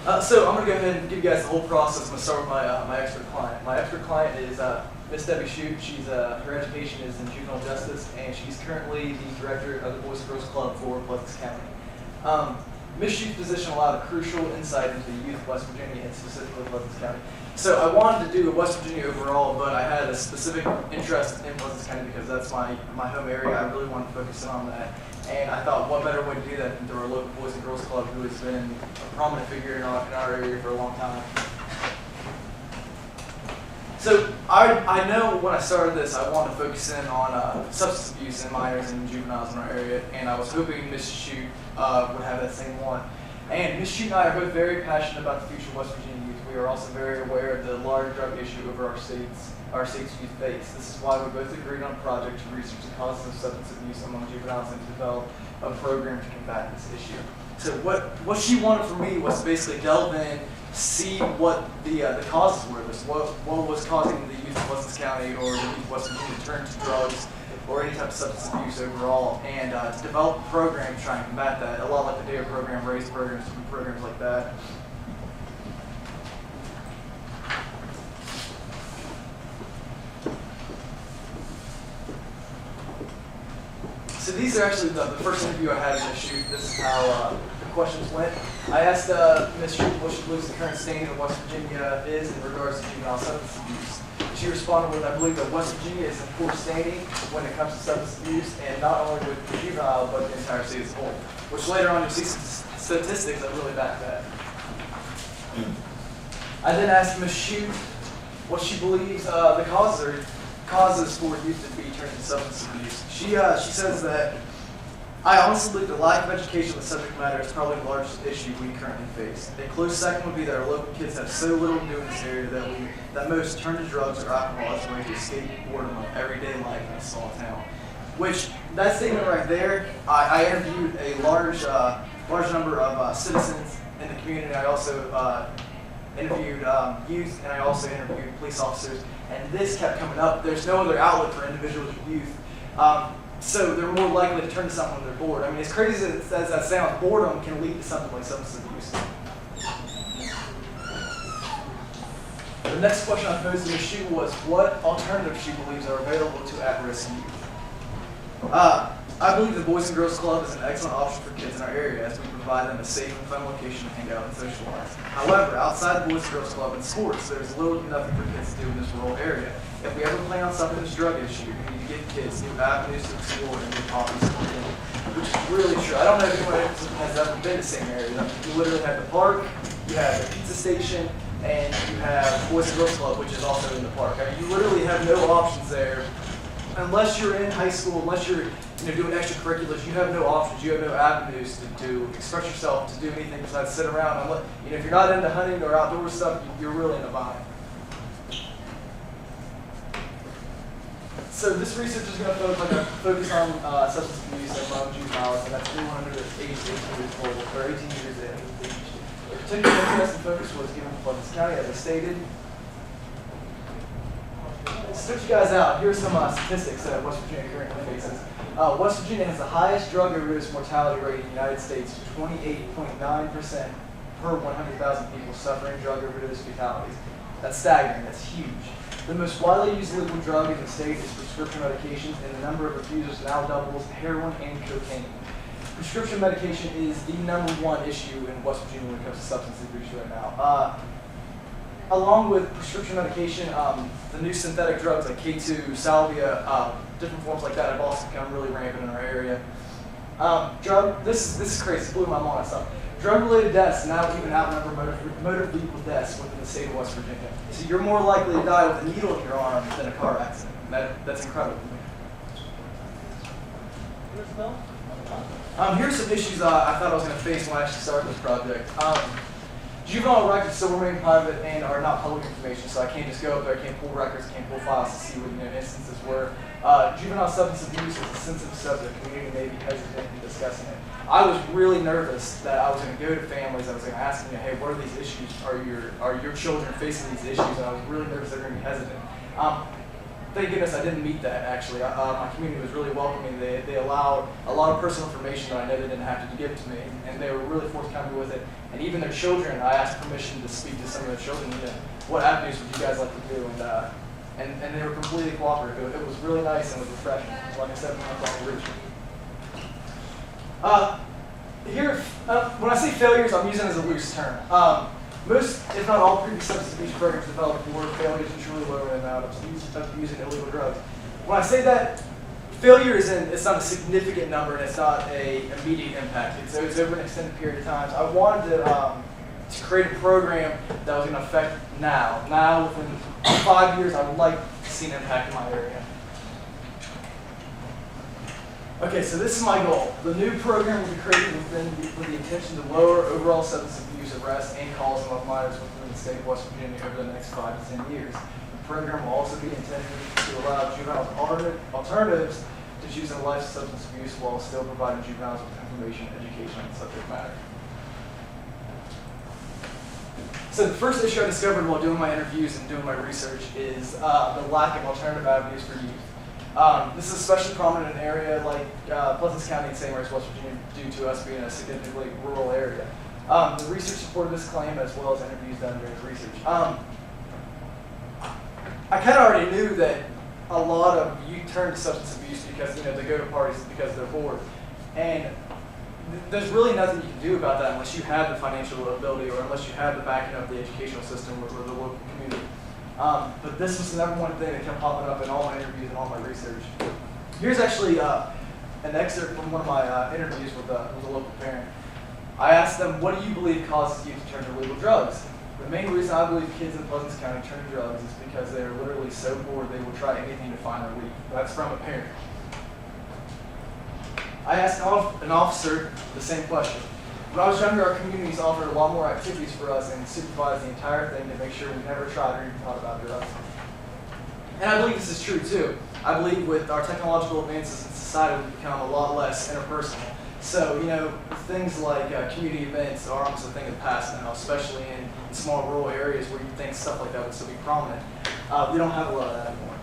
So I'm going to go ahead and give you guys the whole process. I'm going to start with my expert client. My expert client is Miss Debbie Shute. Her education is in juvenile justice, and she's currently the director of the Boys and Girls Club for Pleasants County. Miss Shute's position allowed a crucial insight into the youth of West Virginia, and specifically Pleasants County. So I wanted to do West Virginia overall, but I had a specific interest in Pleasants County because that's my home area. I really wanted to focus in on that. And I thought, what better way to do that than through our local Boys and Girls Club, who has been a prominent figure in our area for a long time. So I know when I started this, I wanted to focus in on substance abuse in minors and juveniles in our area, and I was hoping Ms. Shute would have that same one. And Ms. Shute and I are both very passionate about the future of West Virginia youth. We are also very aware of the large drug issue over our state's youth face. This is why we both agreed on a project to research the causes of substance abuse among juveniles and to develop a program to combat this issue. So what she wanted from me was to basically delve in, see what the causes were. What was causing the youth of Pleasants County or the youth of West Virginia to turn to drugs or any type of substance abuse overall, and to develop a program to try and combat that. A lot like the DARE program, RAISE programs, different programs like that. So these are actually the first interview I had in Ms. Shute. This is how the questions went. I asked Ms. Shute what she believes the current standing of West Virginia is in regards to juvenile substance abuse. She responded with, I believe that West Virginia is in poor standing when it comes to substance abuse, and not only with the juvenile, but the entire state as a whole. Which later on you'll see some statistics that really back that. I then asked Ms. Shute what she believes the causes for youth to be turned to substance abuse. She says that, I honestly believe the lack of education on the subject matter is probably the largest issue we currently face. A close second would be that our local kids have so little to do in this area that most turn to drugs or alcohol as a way to escape boredom of everyday life in a small town. Which, that statement right there, I interviewed a large number of citizens in the community. I also interviewed youth, and I also interviewed police officers, and this kept coming up. There's no other outlet for individuals with youth. So they're more likely to turn to something when they're bored. I mean, as crazy as that sounds, boredom can lead to something like substance abuse. The next question I posed to Ms. Shute was, what alternatives she believes are available to at-risk youth? I believe the Boys and Girls Club is an excellent option for kids in our area, as we provide them a safe and fun location to hang out and socialize. However, outside the Boys and Girls Club and sports, there's little to nothing for kids to do in this rural area. If we ever plan on stopping this drug issue, we need to give kids new avenues to explore and new hobbies to begin, which is really true. I don't know if anyone has ever been to the same area. You literally have the park, you have the pizza station, and you have Boys and Girls Club, which is also in the park. I mean, you literally have no options there. Unless you're in high school, unless you're doing extracurriculars, you have no options. You have no avenues to express yourself, to do anything besides sit around. If you're not into hunting or outdoor stuff, you're really in a bind. So this research is going to focus on substance abuse among juveniles, and that's anyone under the age of 18 years old, or 18 years of age. A particular interest and focus was given to Pleasants County, as I stated. To stretch you guys out, here are some statistics that West Virginia currently faces. West Virginia has the highest drug overdose mortality rate in the United States, 28.9% per 100,000 people suffering drug overdose fatalities. That's staggering. That's huge. The most widely used legal drug in the state is prescription medications, and the number of refusers now doubles heroin and cocaine. Prescription medication is the #1 issue in West Virginia when it comes to substance abuse right now. Along with prescription medication, the new synthetic drugs like K2, salvia, different forms like that have also become really rampant in our area. This is crazy, blew my mind. Drug-related deaths now even outnumber motor vehicle deaths within the state of West Virginia. So you're more likely to die with a needle in your arm than a car accident. That's incredible. Here's some issues I thought I was going to face when I actually started this project. Juvenile records still remain private and are not public information, so I can't just go up there, I can't pull records, can't pull files to see what instances were. Juvenile substance abuse is a sensitive subject. The community may be hesitant in discussing it. I was really nervous that I was going to go to families. I was going to ask them, hey, what are these issues? Are your children facing these issues? And I was really nervous they were going to be hesitant. thank goodness I didn't meet that, actually. My community was really welcoming. They allowed a lot of personal information that I know they didn't have to give to me, and they were really forthcoming with it. And even their children, I asked permission to speak to some of their children, what avenues would you guys like to do? And they were completely cooperative. It was really nice and it was refreshing. Like I said, when I say failures, I'm using it as a loose term. Most, if not all, previous substance abuse programs developed were failures to truly lower the amount of using illegal drugs. When I say that, failure it's not a significant number and it's not an immediate impact. It's over an extended period of time. So I wanted to create a program that was going to affect now. Now, within 5 years, I would like to see an impact in my area. Okay, so this is my goal. The new program will be created with the intention to lower overall substance abuse arrests and calls among minors within the state of West Virginia over the next 5 to 10 years. The program will also be intended to allow juveniles alternatives to choosing a life of substance abuse while still providing juveniles with information and education on the subject matter. So the first issue I discovered while doing my interviews and doing my research is the lack of alternative avenues for youth. This is especially prominent in an area like Pleasant County and St. Mary's, West Virginia, due to us being a significantly rural area. The research supported this claim as well as interviews done during the research. I kind of already knew that a lot of youth turn to substance abuse because they go to parties because they're bored, and there's really nothing you can do about that unless you have the financial ability or unless you have the backing of the educational system or the local community. But this was the number one thing that kept popping up in all my interviews and all my research. Here's actually an excerpt from one of my interviews with a local parent. I asked them, what do you believe causes youth to turn to illegal drugs? The main reason I believe kids in Pleasant County turn to drugs is because they are literally so bored they will try anything to find relief. That's from a parent. I asked an officer the same question. When I was younger, our communities offered a lot more activities for us and supervised the entire thing to make sure we never tried or even thought about drugs. And I believe this is true too. I believe with our technological advances in society, we've become a lot less interpersonal. So, things like community events are almost a thing of the past now, especially in small rural areas where you think stuff like that would still be prominent. We don't have a lot of that anymore.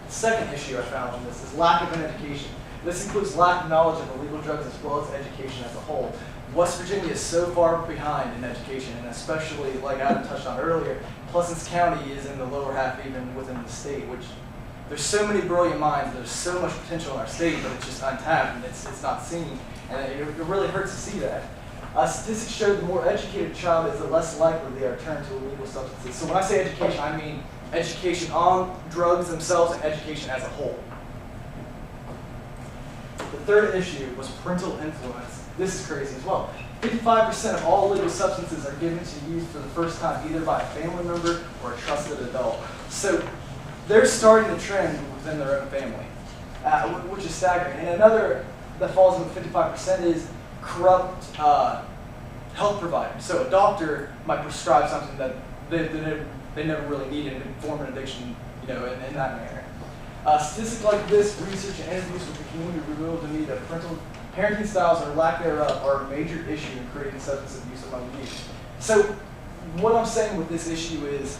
The second issue I found in this is lack of an education. This includes lack of knowledge of illegal drugs as well as education as a whole. West Virginia is so far behind in education, and especially, like Adam touched on earlier, Pleasant County is in the lower half even within the state, which there's so many brilliant minds, there's so much potential in our state, but it's just untapped and it's not seen, and it really hurts to see that. Statistics show the more educated child is the less likely they are turned to illegal substances. So when I say education, I mean education on drugs themselves and education as a whole. The third issue was parental influence. This is crazy as well. 55% of all illegal substances are given to youth for the first time, either by a family member or a trusted adult. So they're starting the trend within their own family, which is staggering. And another that falls in the 55% is corrupt health providers. So a doctor might prescribe something that they never really needed and form an addiction, in that manner. Statistics like this, research and interviews with the community revealed to me that parenting styles or lack thereof are a major issue in creating substance abuse among youth. So what I'm saying with this issue is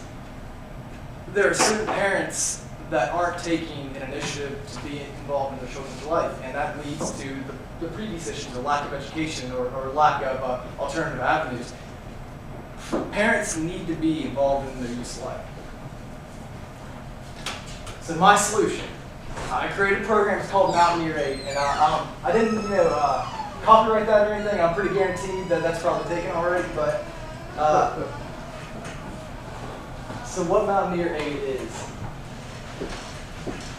there are certain parents that aren't taking an initiative to be involved in their children's life, and that leads to the previous issues, the lack of education or lack of alternative avenues. Parents need to be involved in their youth's life. So my solution, I created a program, it's called Mountaineer Aid, and I didn't, copyright that or anything. I'm pretty guaranteed that that's probably taken already, but so what Mountaineer Aid is.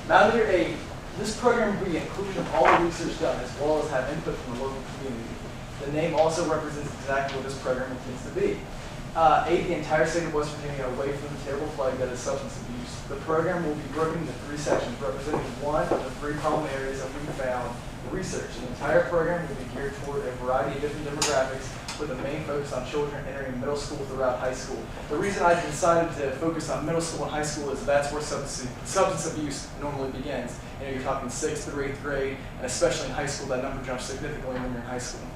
Mountaineer Aid, this program will be inclusion of all the research done as well as have input from the local community. The name also represents exactly what this program intends to be. Aid the entire state of West Virginia away from the terrible plague that is substance abuse. The program will be broken into 3 sections, representing one of the 3 problem areas that we found in research. The entire program will be geared toward a variety of different demographics with a main focus on children entering middle school throughout high school. The reason I decided to focus on middle school and high school is that's where substance abuse normally begins. You're talking 6th through 8th grade, and especially in high school, that number jumps significantly when you're in high school.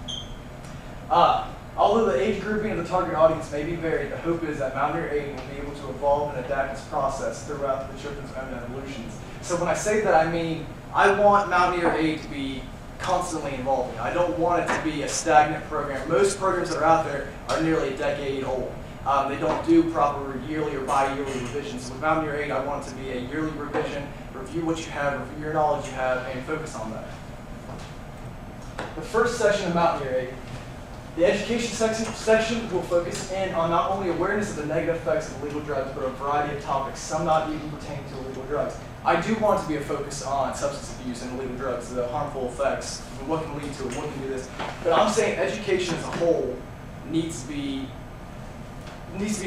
Although the age grouping of the target audience may be varied, the hope is that Mountaineer Aid will be able to evolve and adapt its process throughout the children's own evolutions. So when I say that, I mean I want Mountaineer Aid to be constantly evolving. I don't want it to be a stagnant program. Most programs that are out there are nearly a decade old. They don't do proper yearly or bi-yearly revisions. With Mountaineer Aid, I want it to be a yearly revision, review what you have, review your knowledge you have, and focus on that. The first section of Mountaineer Aid, the education section will focus in on not only awareness of the negative effects of illegal drugs, but a variety of topics, some not even pertaining to illegal drugs. I do want to be a focus on substance abuse and illegal drugs, the harmful effects, what can lead to it, what can do this. But I'm saying education as a whole needs to be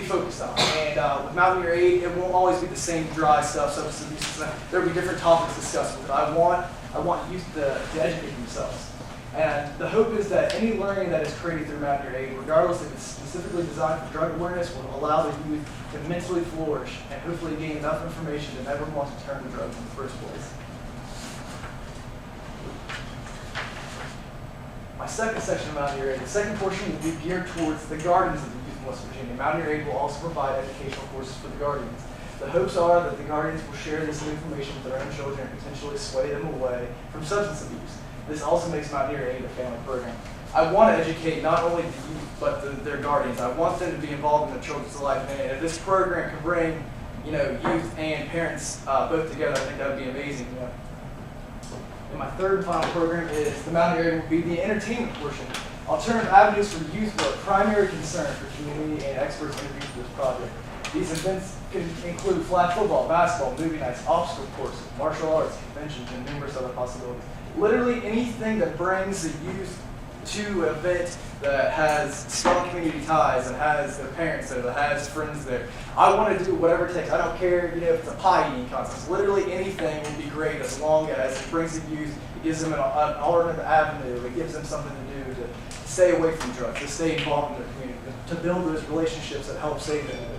focused on. And with Mountaineer Aid, it won't always be the same dry stuff, substance abuse. There will be different topics discussed with it. I want youth to educate themselves. And the hope is that any learning that is created through Mountaineer Aid, regardless if it's specifically designed for drug awareness, will allow the youth to mentally flourish and hopefully gain enough information to never want to turn to drugs in the first place. My second section of Mountaineer Aid, the second portion will be geared towards the guardians of the youth in West Virginia. Mountaineer Aid will also provide educational courses for the guardians. The hopes are that the guardians will share this information with their own children and potentially sway them away from substance abuse. This also makes Mountaineer Aid a family program. I want to educate not only the youth, but their guardians. I want them to be involved in their children's life. And if this program can bring, youth and parents both together, I think that would be amazing. And my third and final program is the Mountaineer Aid will be the entertainment portion. Alternative avenues for youth were a primary concern for community and experts interviewed for this project. These events can include flag football, basketball, movie nights, obstacle courses, martial arts, conventions, and numerous other possibilities. Literally anything that brings the youth to an event that has strong community ties and has their parents there, that has friends there. I want to do whatever it takes. I don't care if it's a pie eating contest. Literally anything would be great as long as it brings the youth, it gives them an alternative avenue, it gives them something to do to stay away from drugs, to stay involved in their community, to build those relationships that help save individuals.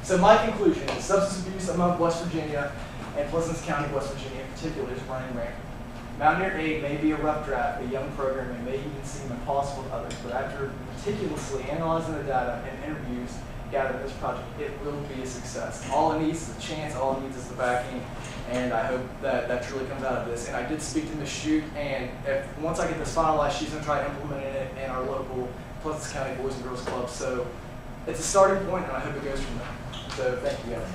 So my conclusion is substance abuse among West Virginia and Pleasant County, West Virginia in particular, is running rampant. Mountaineer Aid may be a rough draft, a young program, and may even seem impossible to others, but after meticulously analyzing the data and interviews gathered in this project, it will be a success. All it needs is a chance, all it needs is the backing, and I hope that truly comes out of this. And I did speak to Ms. Shute, and once I get this finalized, she's going to try implementing it in our local Pleasant County Boys and Girls Club. So it's a starting point, and I hope it goes from there. So thank you guys.